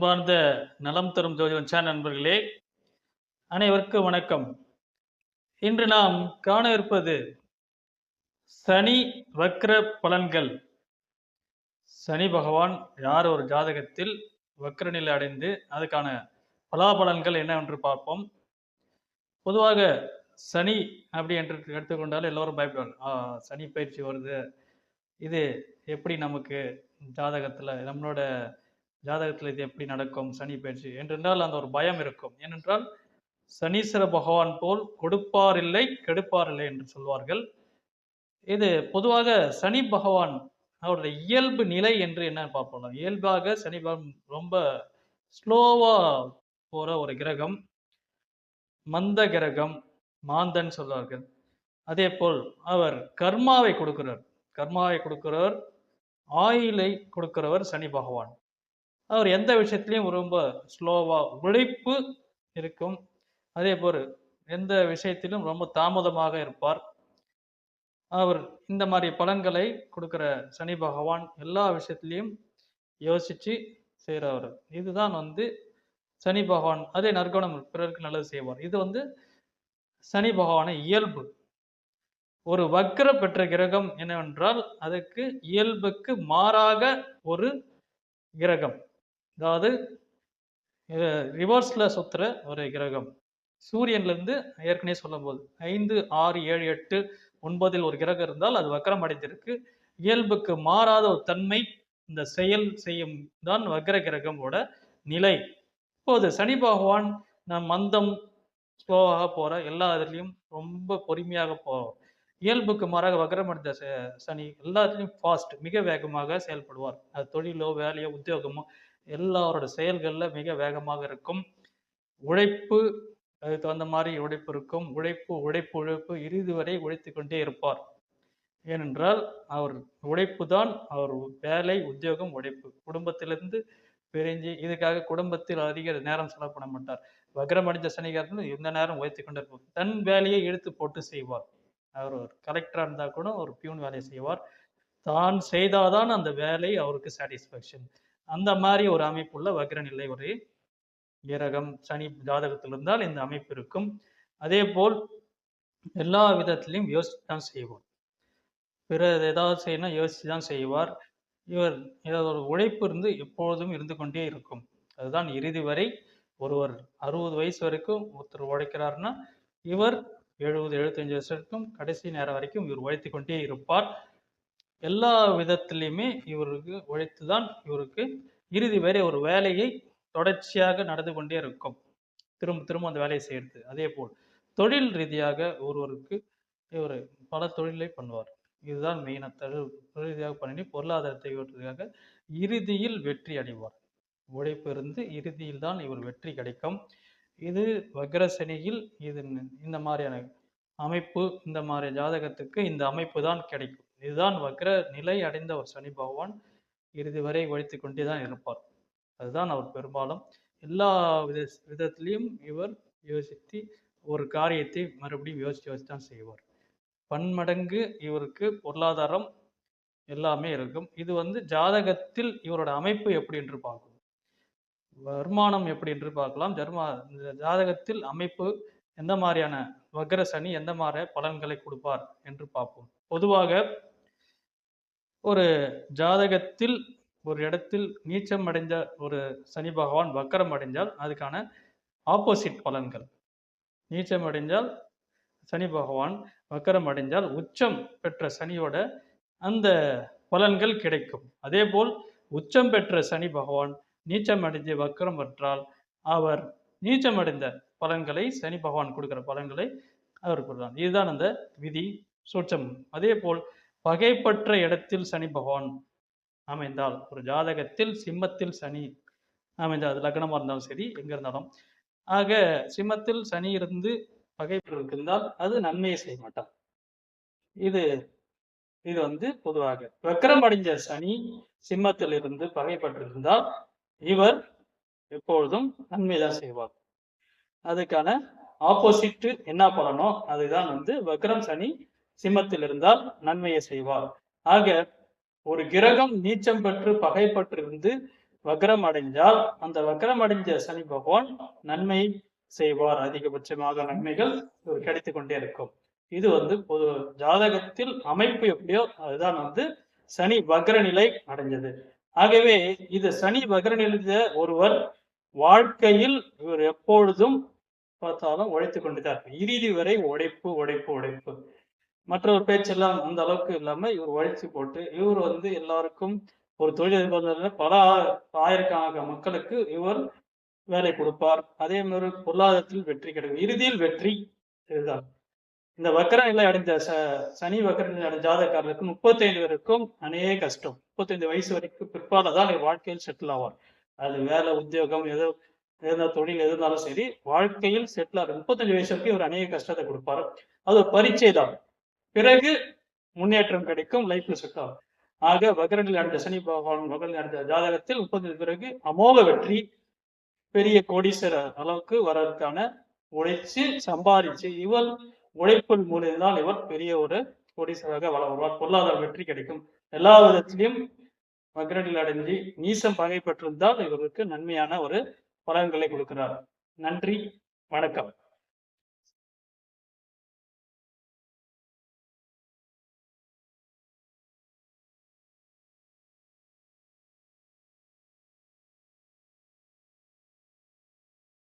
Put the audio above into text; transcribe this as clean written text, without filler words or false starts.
அன்பார்ந்த நலம் தரும் ஜோதிடம் சேனல் நண்பர்களே, அனைவருக்கும் வணக்கம். இன்று நாம் காண இருப்பது சனி வக்ர பலன்கள். சனி பகவான் யார் ஒரு ஜாதகத்தில் வக்ர நிலை அடைந்து அதுக்கான பலாபலன்கள் என்னவென்று பார்ப்போம். பொதுவாக சனி அப்படி என்று எடுத்துக்கொண்டாலும் எல்லோரும் பயப்படுவாங்க. சனி பயிற்சி வருது, இது எப்படி நமக்கு நம்மளோட ஜாதகத்தில் இது எப்படி நடக்கும் சனி பயிற்சி என்றால் அந்த ஒரு பயம் இருக்கும். ஏனென்றால் சனீஸ்வர பகவான் போல் கொடுப்பார் இல்லை கெடுப்பார் இல்லை என்று சொல்வார்கள். இது பொதுவாக சனி பகவான் அவருடைய இயல்பு நிலை என்று என்ன பார்ப்போம். இயல்பாக சனி பகவான் ரொம்ப ஸ்லோவா போற ஒரு கிரகம், மந்த கிரகம், மாந்தன் சொல்வார்கள். அதே போல் அவர் கர்மாவை கொடுக்கிறவர், ஆயுளை கொடுக்கிறவர் சனி பகவான். அவர் எந்த விஷயத்திலையும் ரொம்ப ஸ்லோவா உழைப்பு இருக்கும். அதே போல் எந்த விஷயத்திலும் ரொம்ப தாமதமாக இருப்பார். அவர் இந்த மாதிரி பலன்களை கொடுக்கிற சனி பகவான் எல்லா விஷயத்திலையும் யோசிச்சு செய்கிறவர். இதுதான் சனி பகவான். அதே நற்குணம், பிறருக்கு நல்லது செய்வார். இது சனி பகவான இயல்பு. ஒரு வக்ர பெற்ற கிரகம் என்னவென்றால் அதுக்கு இயல்புக்கு மாறாக ஒரு கிரகம், அதாவது ரிவர்ஸ்ல சுத்துற ஒரு கிரகம். சூரியன்ல இருந்து ஏற்கனவே சொல்லும் போது 5, 6, 7, 8, 9 ஒரு கிரகம் இருந்தால் அது வக்ரம் அடைந்திருக்கு. இயல்புக்கு மாறாத ஒரு தன்மை இந்த செயல் செய்யும் தான் வக்ர கிரகமோட நிலை. இப்போது சனி பகவான் மந்தம், ஸ்லோவாக போற, எல்லா இதுலையும் ரொம்ப பொறுமையாக போவோம். இயல்புக்கு மாறாக வக்ரம் அடைந்த சனி எல்லாத்துலேயும் ஃபாஸ்ட், மிக வேகமாக செயல்படுவார். அது தொழிலோ வேலையோ உத்தியோகமோ எல்லாரோட செயல்கள்ல மிக வேகமாக இருக்கும். உழைப்பு, அதுக்கு தகுந்த மாதிரி உழைப்பு இருக்கும். உழைப்பு இறுதி வரை உழைத்து கொண்டே இருப்பார். ஏனென்றால் அவர் உழைப்பு தான் அவர் வேலை, உத்தியோகம், உழைப்பு. குடும்பத்திலிருந்து பிரிஞ்சு இதுக்காக குடும்பத்தில் அதிக நேரம் செலவு பண்ண மாட்டார். வக்ரம் அடைந்த சனிகாரத்தில் எந்த நேரம் உழைத்து கொண்டே இருப்பார். தன் வேலையை இழுத்து போட்டு செய்வார். அவர் ஒரு கலெக்டரா இருந்தா கூட ஒரு பியூன் வேலையை செய்வார். தான் செய்தாதான் அந்த வேலை அவருக்கு சாட்டிஸ்பேக்ஷன். அந்த மாதிரி ஒரு அமைப்புள்ள வக்ர நிலை ஒரு கிரகம் சனி ஜாதகத்தில் இருந்தால் இந்த அமைப்பு இருக்கும். அதே போல் எல்லா விதத்திலையும் யோசிச்சுதான் செய்வார். பிறர் ஏதாவது செய்யணும் யோசிச்சுதான் செய்வார். இவர் ஏதாவது ஒரு உழைப்பு எப்பொழுதும் இருந்து கொண்டே இருக்கும். அதுதான் இறுதி வரை. ஒருவர் 60 வயசு வரைக்கும் ஒருத்தர் உழைக்கிறாருன்னா இவர் 70, 75 வருஷத்துக்கும் கடைசி நேரம் வரைக்கும் இவர் உழைத்து கொண்டே இருப்பார். எல்லா விதத்திலையுமே இவருக்கு உழைத்துதான் இவருக்கு இறுதி வரை ஒரு வேலையை தொடர்ச்சியாக நடந்து கொண்டே இருக்கும். திரும்ப அந்த வேலையை செய்யறது. அதே போல் தொழில் ரீதியாக ஒருவருக்கு இவர் பல தொழிலை பண்ணுவார். இதுதான் மெயினா. தொழில் ரீதியாக பண்ணி பொருளாதாரத்தை உயர்த்துவதற்காக இறுதியில் வெற்றி அடைவார். உழைப்பு இறுதியில் தான் இவர் வெற்றி கிடைக்கும். இது வக்ர சனியில் இந்த மாதிரியான அமைப்பு, இந்த மாதிரி ஜாதகத்துக்கு இந்த அமைப்பு தான் கிடைக்கும். இதுதான் வக்ர நிலை அடைந்த ஒரு சனி பகவான் இறுதி வரை உழைத்து கொண்டே தான் இருப்பார். அதுதான் அவர் பெரும்பாலும் எல்லா விதத்திலையும் இவர் யோசித்து ஒரு காரியத்தை மறுபடியும் யோசிச்சு தான் செய்வார். பன்மடங்கு இவருக்கு பொருளாதாரம் எல்லாமே இருக்கும். இது ஜாதகத்தில் இவரோட அமைப்பு எப்படி என்று பார்க்கணும். வருமானம் எப்படி என்று பார்க்கலாம். ஜாதகத்தில் அமைப்பு எந்த மாதிரியான வக்ர சனி எந்த மாதிரி பலன்களை கொடுப்பார் என்று பார்ப்போம். பொதுவாக ஒரு ஜாதகத்தில் ஒரு இடத்தில் நீச்சம் அடைந்த ஒரு சனி பகவான் வக்கரம் அடைஞ்சால் அதுக்கான ஆப்போசிட் பலன்கள். நீச்சம் அடைஞ்சால் சனி பகவான் வக்கரம் அடைஞ்சால் உச்சம் பெற்ற சனியோட அந்த பலன்கள் கிடைக்கும். அதே போல் உச்சம் பெற்ற சனி பகவான் நீச்சம் அடைஞ்சு வக்கரம் பெற்றால் அவர் நீச்சம் அடைந்த பலன்களை சனி பகவான் கொடுக்கிற பலன்களை அவர் கொடுக்கிறார். இதுதான் அந்த விதி சூட்சம். அதே போல் பகைப்பற்ற இடத்தில் சனி பகவான் அமைந்தால், ஒரு ஜாதகத்தில் சிம்மத்தில் சனி அமைந்தால், அது லக்னமா இருந்தாலும் சரி எங்க இருந்தாலும், ஆக சிம்மத்தில் சனி இருந்து பகைப்பற்று இருந்தால் அது நன்மையை செய்ய மாட்டார். இது பொதுவாக வக்ரம் அடைஞ்ச சனி சிம்மத்தில் இருந்து பகைப்பற்று இருந்தால் இவர் எப்பொழுதும் நன்மைதான் செய்வார். அதுக்கான ஆப்போசிட் என்ன பலனோ அதுதான் வக்ரம் சனி சிம்மத்தில் இருந்தால் நன்மையை செய்வார். ஆக ஒரு கிரகம் நீச்சம் பெற்று பகைப்பற்று இருந்து வக்ரம் அடைஞ்சால் அந்த வக்ரம் அடைஞ்ச சனி பகவான் நன்மை செய்வார். அதிகபட்சமாக நன்மைகள் கிடைத்து கொண்டே இருக்கும். இது பொது ஜாதகத்தில் அமைப்பு எப்படியோ அதுதான் சனி வக்ர நிலை அடைஞ்சது. ஆகவே இது சனி வக்ர நிலை ஒருவர் வாழ்க்கையில் இவர் எப்பொழுதும் பார்த்தாலும் உழைத்துக் கொண்டுதான் இருக்கு. இறுதி வரை உழைப்பு உழைப்பு உழைப்பு. மற்றொரு பேச்செல்லாம் அந்த அளவுக்கு இல்லாம இவர் உழைச்சு போட்டு இவர் எல்லாருக்கும் ஒரு தொழில் பல ஆயிரக்கணக்கான மக்களுக்கு இவர் வேலை கொடுப்பார். அதே மாதிரி பொருளாதாரத்தில் வெற்றி கிடைக்கும். இறுதியில் வெற்றி இதுதான். இந்த வக்கர நிலை அடைந்த சனி வக்கர நிலை அடைந்த ஜாதகக்காரர்களுக்கு 35 வரைக்கும் அநேக கஷ்டம். 35 வயசு வரைக்கும் பிற்பாடுதான் வாழ்க்கையில் செட்டில் ஆவார். அது வேலை உத்தியோகம் எதோ தொழில் எது இருந்தாலும் சரி வாழ்க்கையில் செட்டில் ஆகும். 35 வயசு வரைக்கும் இவர் அநேக கஷ்டத்தை கொடுப்பாரு. அது ஒரு பரீட்சை தான். பிறகு முன்னேற்றம் கிடைக்கும், லைஃப்ல செட் ஆகும். ஆக வக்ரநிலை அடைந்த சனி பகவான் வக்ரநிலை அடைந்த ஜாதகத்தில் 30 பிறகு அமோக வெற்றி, பெரிய கோடீஸ்வரர் அளவுக்கு வரதுக்கான உழைச்சு சம்பாதிச்சு இவர் உழைப்பின் மூலியம்தான் இவர் பெரிய ஒரு கோடீஸ்வராக வருவார். பொருளாதார வெற்றி கிடைக்கும். எல்லா விதத்திலையும் வக்ரநிலை அடைஞ்சு நீசம் பகை பெற்றிருந்தால் இவருக்கு நன்மையான ஒரு பலன்களை கொடுக்கிறார். நன்றி, வணக்கம்.